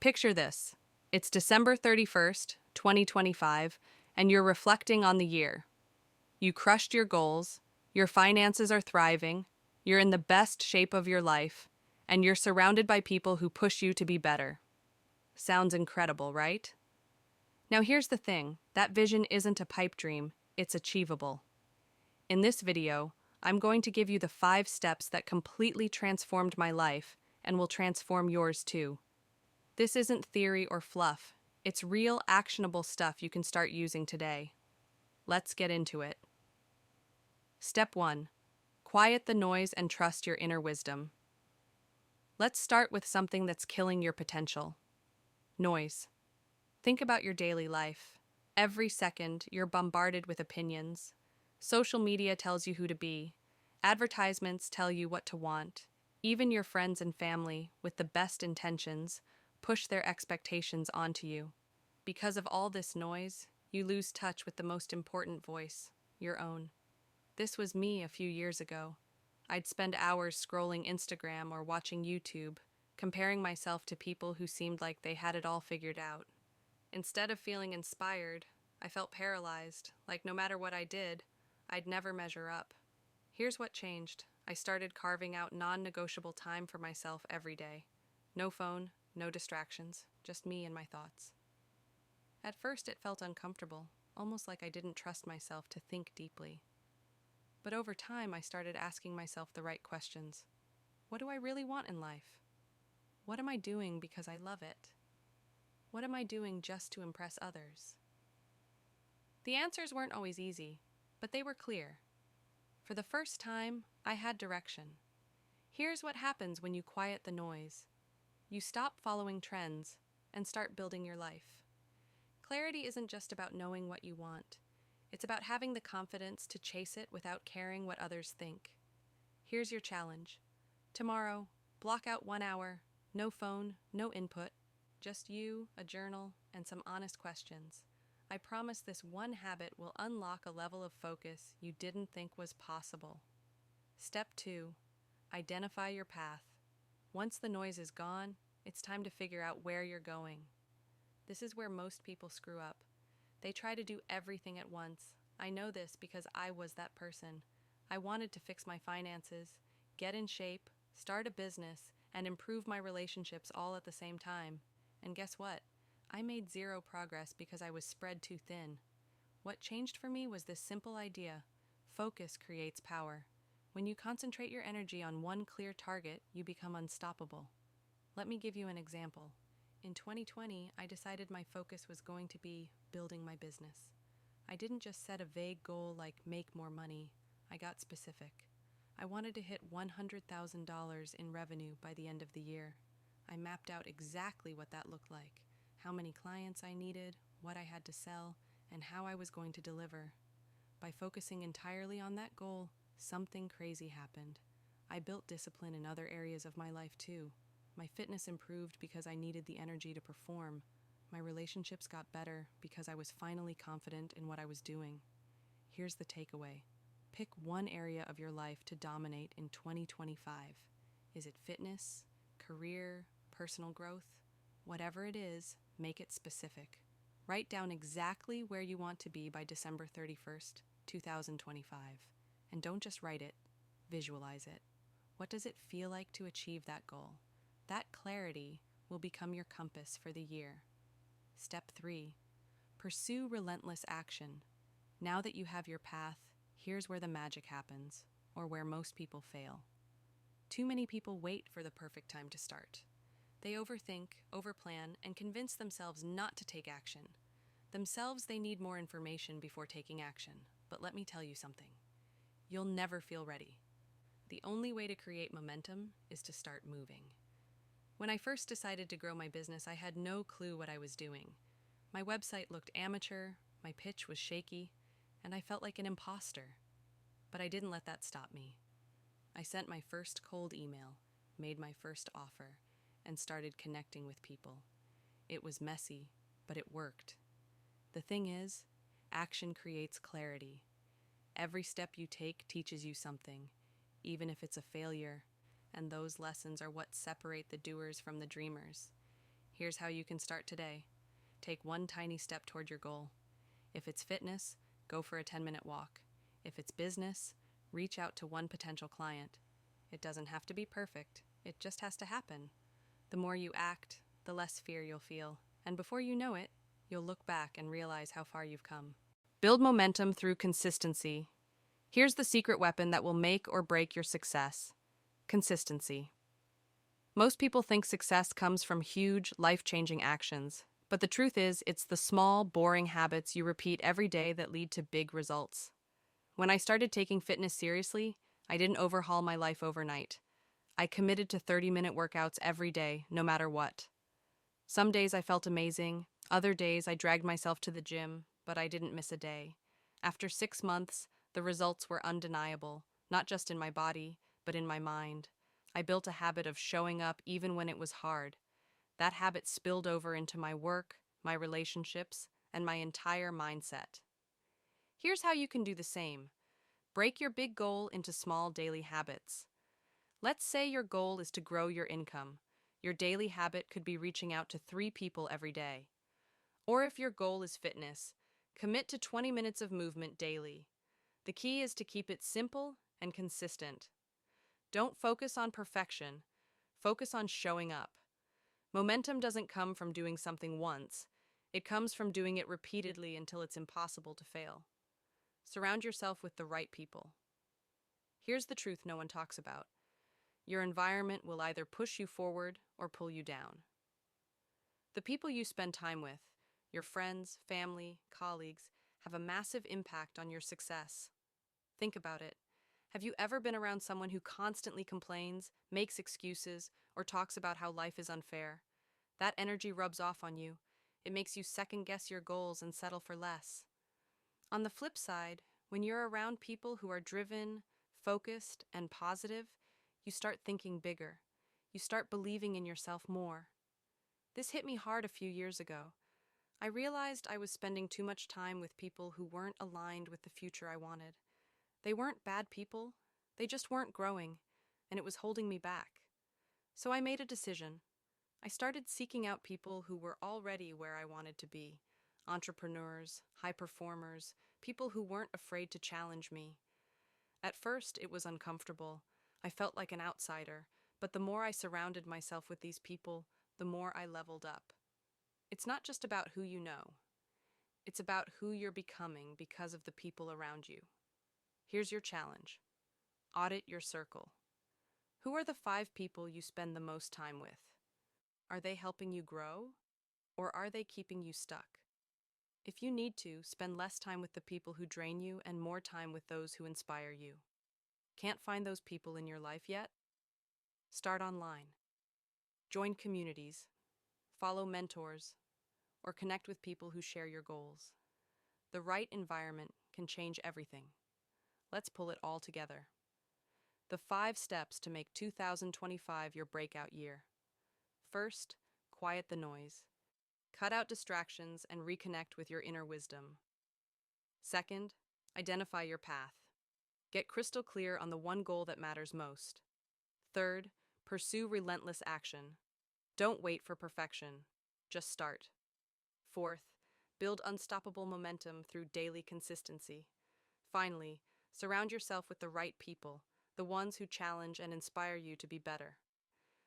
Picture this. It's December 31st, 2025, and you're reflecting on the year. You crushed your goals, your finances are thriving, you're in the best shape of your life, and you're surrounded by people who push you to be better. Sounds incredible, right? Now here's the thing, that vision isn't a pipe dream, it's achievable. In this video, I'm going to give you the 5 steps that completely transformed my life and will transform yours too. This isn't theory or fluff, it's real actionable stuff you can start using today. Let's get into it. Step 1. Quiet the noise and trust your inner wisdom. Let's start with something that's killing your potential. Noise. Think about your daily life. Every second, you're bombarded with opinions. Social media tells you who to be. Advertisements tell you what to want. Even your friends and family, with the best intentions, push their expectations onto you. Because of all this noise, you lose touch with the most important voice, your own. This was me a few years ago. I'd spend hours scrolling Instagram or watching YouTube, comparing myself to people who seemed like they had it all figured out. Instead of feeling inspired, I felt paralyzed, like no matter what I did, I'd never measure up. Here's what changed. I started carving out non-negotiable time for myself every day. No phone, no distractions, just me and my thoughts. At first it felt uncomfortable, almost like I didn't trust myself to think deeply. But over time I started asking myself the right questions. What do I really want in life? What am I doing because I love it? What am I doing just to impress others? The answers weren't always easy, but they were clear. For the first time, I had direction. Here's what happens when you quiet the noise. You stop following trends and start building your life. Clarity isn't just about knowing what you want. It's about having the confidence to chase it without caring what others think. Here's your challenge. Tomorrow, block out 1 hour, no phone, no input, just you, a journal, and some honest questions. I promise this one habit will unlock a level of focus you didn't think was possible. Step 2. Identify your path. Once the noise is gone, it's time to figure out where you're going. This is where most people screw up. They try to do everything at once. I know this because I was that person. I wanted to fix my finances, get in shape, start a business, and improve my relationships all at the same time. And guess what? I made zero progress because I was spread too thin. What changed for me was this simple idea. Focus creates power. When you concentrate your energy on one clear target, you become unstoppable. Let me give you an example. In 2020, I decided my focus was going to be building my business. I didn't just set a vague goal like make more money. I got specific. I wanted to hit $100,000 in revenue by the end of the year. I mapped out exactly what that looked like, how many clients I needed, what I had to sell, and how I was going to deliver. By focusing entirely on that goal, something crazy happened. I built discipline in other areas of my life too. My fitness improved because I needed the energy to perform. My relationships got better because I was finally confident in what I was doing. Here's the takeaway. Pick one area of your life to dominate in 2025. Is it fitness, career, personal growth? Whatever it is, make it specific. Write down exactly where you want to be by December 31st, 2025. And don't just write it, visualize it. What does it feel like to achieve that goal? That clarity will become your compass for the year. Step 3. Pursue relentless action. Now that you have your path, here's where the magic happens, or where most people fail. Too many people wait for the perfect time to start. They overthink, overplan, and convince themselves not to take action. Themselves, they need more information before taking action. But let me tell you something. You'll never feel ready. The only way to create momentum is to start moving. When I first decided to grow my business, I had no clue what I was doing. My website looked amateur, my pitch was shaky, and I felt like an imposter. But I didn't let that stop me. I sent my first cold email, made my first offer, and started connecting with people. It was messy, but it worked. The thing is, action creates clarity. Every step you take teaches you something, even if it's a failure, and those lessons are what separate the doers from the dreamers. Here's how you can start today. Take one tiny step toward your goal. If it's fitness, go for a 10-minute walk. If it's business, reach out to one potential client. It doesn't have to be perfect, it just has to happen. The more you act, the less fear you'll feel. And before you know it, you'll look back and realize how far you've come. Build momentum through consistency. Here's the secret weapon that will make or break your success: consistency. Most people think success comes from huge, life-changing actions, but the truth is, it's the small, boring habits you repeat every day that lead to big results. When I started taking fitness seriously, I didn't overhaul my life overnight. I committed to 30-minute workouts every day, no matter what. Some days I felt amazing, other days I dragged myself to the gym, but I didn't miss a day. After 6 months, the results were undeniable, not just in my body, but in my mind. I built a habit of showing up even when it was hard. That habit spilled over into my work, my relationships, and my entire mindset. Here's how you can do the same. Break your big goal into small daily habits. Let's say your goal is to grow your income. Your daily habit could be reaching out to 3 people every day. Or if your goal is fitness, commit to 20 minutes of movement daily. The key is to keep it simple and consistent. Don't focus on perfection. Focus on showing up. Momentum doesn't come from doing something once. It comes from doing it repeatedly until it's impossible to fail. Surround yourself with the right people. Here's the truth no one talks about. Your environment will either push you forward or pull you down. The people you spend time with, your friends, family, colleagues, have a massive impact on your success. Think about it. Have you ever been around someone who constantly complains, makes excuses, or talks about how life is unfair? That energy rubs off on you. It makes you second-guess your goals and settle for less. On the flip side, when you're around people who are driven, focused, and positive, you start thinking bigger. You start believing in yourself more. This hit me hard a few years ago. I realized I was spending too much time with people who weren't aligned with the future I wanted. They weren't bad people, they just weren't growing, and it was holding me back. So I made a decision. I started seeking out people who were already where I wanted to be. Entrepreneurs, high performers, people who weren't afraid to challenge me. At first, it was uncomfortable. I felt like an outsider, but the more I surrounded myself with these people, the more I leveled up. It's not just about who you know. It's about who you're becoming because of the people around you. Here's your challenge. Audit your circle. Who are the 5 people you spend the most time with? Are they helping you grow, or are they keeping you stuck? If you need to, spend less time with the people who drain you and more time with those who inspire you. Can't find those people in your life yet? Start online. Join communities, follow mentors, or connect with people who share your goals. The right environment can change everything. Let's pull it all together. The 5 steps to make 2025 your breakout year. First, quiet the noise. Cut out distractions and reconnect with your inner wisdom. Second, identify your path. Get crystal clear on the one goal that matters most. Third, pursue relentless action. Don't wait for perfection. Just start. Fourth, build unstoppable momentum through daily consistency. Finally, surround yourself with the right people, the ones who challenge and inspire you to be better.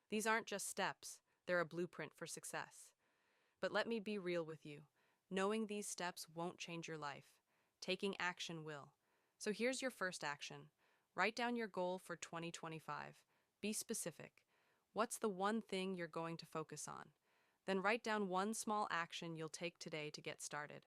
These aren't just steps, they're a blueprint for success. But let me be real with you. Knowing these steps won't change your life. Taking action will. So here's your first action. Write down your goal for 2025. Be specific. What's the one thing you're going to focus on? Then write down one small action you'll take today to get started.